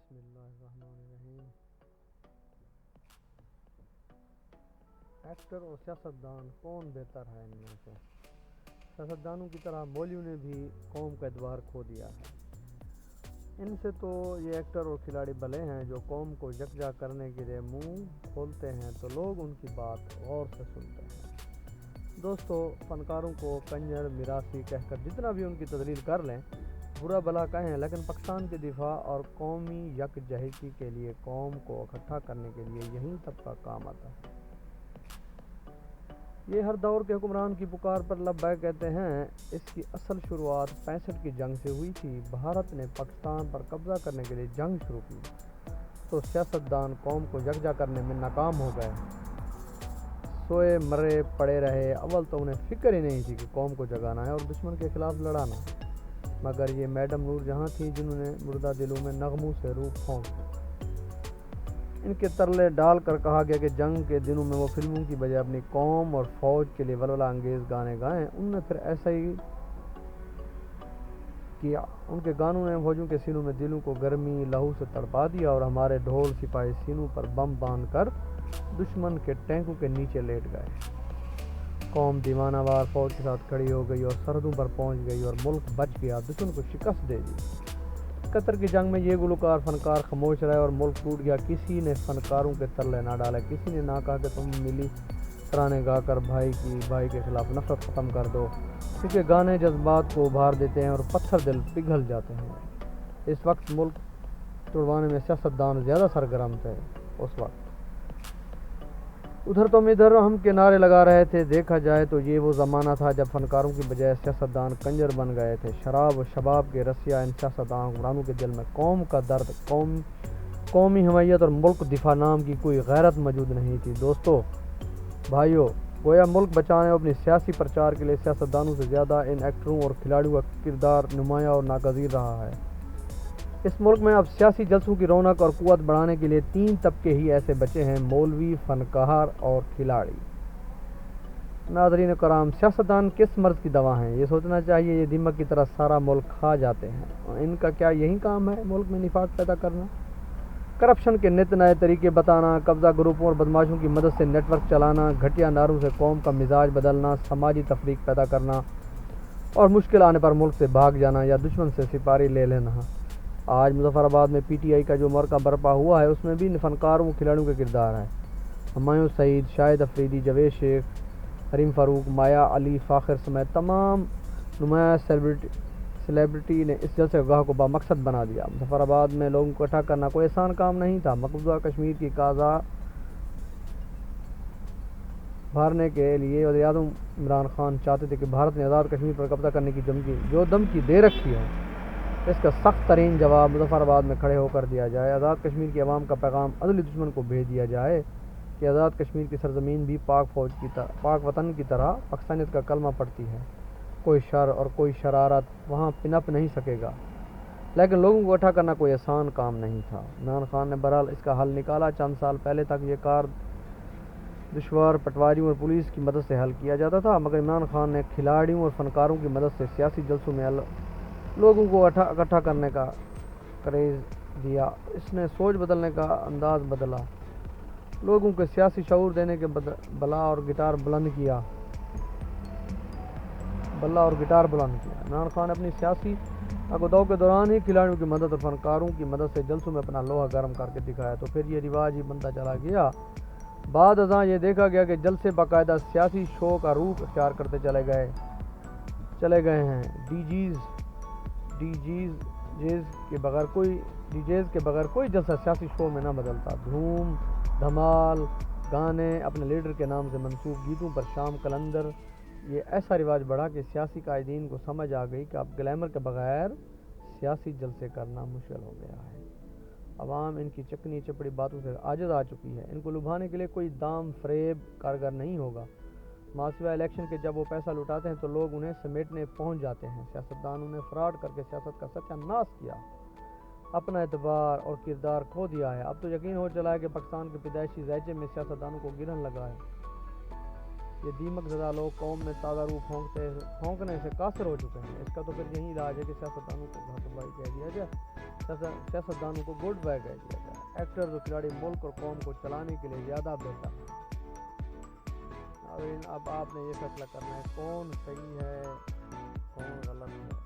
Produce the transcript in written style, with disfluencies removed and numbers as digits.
بسم اللہ الرحمن الرحیم۔ ایکٹر اور سیاستدان کون بہتر ہے؟ ان میں سے سیاستدانوں کی طرح مولویوں نے بھی قوم کا اعتبار کھو دیا ہے۔ ان سے تو یہ ایکٹر اور کھلاڑی بھلے ہیں جو قوم کو یکجا کرنے کے لیے منہ کھولتے ہیں تو لوگ ان کی بات غور سے سنتے ہیں۔ دوستو، فنکاروں کو کنجر میراثی کہہ کر جتنا بھی ان کی تذلیل کر لیں، برا بھلا کہیں، لیکن پاکستان کے دفاع اور قومی یکجہتی کے لیے قوم کو اکٹھا کرنے کے لیے یہی طبقہ کام آتا ہے۔ یہ ہر دور کے حکمران کی پکار پر لبیک کہتے ہیں۔ اس کی اصل شروعات 65 کی جنگ سے ہوئی تھی۔ بھارت نے پاکستان پر قبضہ کرنے کے لیے جنگ شروع کی تو سیاستدان قوم کو یکجا کرنے میں ناکام ہو گئے۔ سوئے مرے پڑے رہے۔ اول تو انہیں فکر ہی نہیں تھی کہ قوم کو جگانا ہے اور دشمن کے خلاف لڑانا، مگر یہ میڈم نور جہاں تھی جنہوں نے مردہ دلوں میں نغموں سے روح پھونک دی۔ ان کے ترلے ڈال کر کہا گیا کہ جنگ کے دنوں میں وہ فلموں کی بجائے اپنی قوم اور فوج کے لیے ولولہ انگیز گانے گائیں۔ انہوں نے پھر ایسا ہی کیا۔ ان کے گانوں نے فوجوں کے سینوں میں دلوں کو گرمی لہو سے تڑپا دیا اور ہمارے ڈھول سپاہی سینوں پر بم باندھ کر دشمن کے ٹینکوں کے نیچے لیٹ گئے۔ قوم دیوانہ وار فوج کے ساتھ کھڑی ہو گئی اور سرحدوں پر پہنچ گئی اور ملک بچ گیا، دشمن کو شکست دے دی۔ قطر کی جنگ میں یہ گلوکار فنکار خاموش رہے اور ملک ٹوٹ گیا۔ کسی نے فنکاروں کے ترلے نہ ڈالے، کسی نے نہ کہا کہ تم ملی ترانے گا کر بھائی کے خلاف نفرت ختم کر دو، کیونکہ گانے جذبات کو ابھار دیتے ہیں اور پتھر دل پگھل جاتے ہیں۔ اس وقت ملک توڑوانے میں سیاستدان زیادہ سرگرم تھے۔ اس وقت ادھر تم ادھر ہم کے نعرے لگا رہے تھے۔ دیکھا جائے تو یہ وہ زمانہ تھا جب فنکاروں کی بجائے سیاستدان کنجر بن گئے تھے۔ شراب و شباب کے رسیا ان سیاستدان حکمرانوں کے دل میں قوم کا درد، قومی حمیت اور ملک دفاع نام کی کوئی غیرت موجود نہیں تھی۔ دوستو، بھائیو، گویا ملک بچانے اور اپنی سیاسی پرچار کے لیے سیاستدانوں سے زیادہ ان ایکٹروں اور کھلاڑیوں کا کردار نمایاں اور ناگزیر رہا ہے۔ اس ملک میں اب سیاسی جلسوں کی رونق اور قوت بڑھانے کے لیے 3 طبقے ہی ایسے بچے ہیں: مولوی، فنکار اور کھلاڑی۔ ناظرین کرام، سیاستدان کس مرض کی دوا ہیں؟ یہ سوچنا چاہیے۔ یہ دیمک کی طرح سارا ملک کھا جاتے ہیں۔ ان کا کیا یہی کام ہے؟ ملک میں نفاق پیدا کرنا، کرپشن کے نت نئے طریقے بتانا، قبضہ گروپوں اور بدماشوں کی مدد سے نیٹ ورک چلانا، گھٹیا نعروں سے قوم کا مزاج بدلنا، سماجی تفریق پیدا کرنا اور مشکل آنے پر ملک سے بھاگ جانا یا دشمن سے سپاری لے لینا۔ آج مظفر آباد میں پی ٹی آئی کا جو مرکہ برپا ہوا ہے، اس میں بھی فنکاروں و کھلاڑیوں کا کردار ہے۔ ہمایوں سعید، شاہد افریدی، جاوید شیخ، حریم فاروق، مایا علی فاخر سمیت تمام نمایاں سیلیبریٹی نے اس جلسے گاہ کو بامقصد بنا دیا۔ مظفر آباد میں لوگوں کو اکٹھا کرنا کوئی آسان کام نہیں تھا۔ مقبوضہ کشمیر کی قضا بھارنے کے لیے وزیراعظم عمران خان چاہتے تھے کہ بھارت نے آزاد کشمیر پر قبضہ کرنے کی جو دھمکی دے رکھی ہے، اس کا سخت ترین جواب مظفر آباد میں کھڑے ہو کر دیا جائے۔ آزاد کشمیر کی عوام کا پیغام عدلی دشمن کو بھیج دیا جائے کہ آزاد کشمیر کی سرزمین بھی پاک وطن کی طرح پاکستانیت کا کلمہ پڑھتی ہے۔ کوئی شر اور کوئی شرارت وہاں پنپ نہیں سکے گا۔ لیکن لوگوں کو اکٹھا کرنا کوئی آسان کام نہیں تھا۔ عمران خان نے بہرحال اس کا حل نکالا۔ چند سال پہلے تک یہ کار دشوار پٹواریوں اور پولیس کی مدد سے حل کیا جاتا تھا، مگر عمران خان نے کھلاڑیوں اور فنکاروں کی مدد سے سیاسی جلسوں میں لوگوں کو اکٹھا کرنے کا کریز دیا۔ اس نے سوچ بدلنے کا انداز بدلا، لوگوں کو سیاسی شعور دینے کے بلا اور گٹار بلند کیا۔ عمران خان اپنی سیاسی عقدوں کے دوران ہی کھلاڑیوں کی مدد اور فنکاروں کی مدد سے جلسوں میں اپنا لوہا گرم کر کے دکھایا، تو پھر یہ رواج ہی بنتا چلا گیا۔ بعد ازاں یہ دیکھا گیا کہ جلسے باقاعدہ سیاسی شو کا روپ اختیار کرتے چلے گئے ہیں۔ ڈی جیز کے بغیر کوئی جلسہ سیاسی شو میں نہ بدلتا۔ دھوم دھمال گانے، اپنے لیڈر کے نام سے منسوب گیتوں پر شام کلندر، یہ ایسا رواج بڑھا کہ سیاسی قائدین کو سمجھ آ گئی کہ اب گلیمر کے بغیر سیاسی جلسے کرنا مشکل ہو گیا ہے۔ عوام ان کی چکنی چپڑی باتوں سے عاجز آ چکی ہے۔ ان کو لبھانے کے لیے کوئی دام فریب کارگر نہیں ہوگا۔ ماسوائے الیکشن کے جب وہ پیسہ لٹاتے ہیں تو لوگ انہیں سمیٹنے پہنچ جاتے ہیں۔ سیاستدانوں نے فراڈ کر کے سیاست کا ستیہ ناش کیا، اپنا اعتبار اور کردار کھو دیا ہے۔ اب تو یقین ہو چلا ہے کہ پاکستان کے پیدائشی ذائچے میں سیاستدانوں کو گرہن لگا ہے۔ یہ دیمک زدہ لوگ قوم میں تازہ روح پھونکنے سے قاصر ہو چکے ہیں۔ اس کا تو پھر یہی علاج ہے کہ سیاستدانوں کو گھٹ بائی کہہ دیا جائے، سیاستدانوں کو گڈ بائی کہہ دیا جائے۔ ایکٹرز اور کھلاڑی ملک اور قوم کو چلانے کے لیے زیادہ بہتر ہیں۔ اب آپ نے یہ فیصلہ کرنا ہے کون صحیح ہے کون غلط ہے۔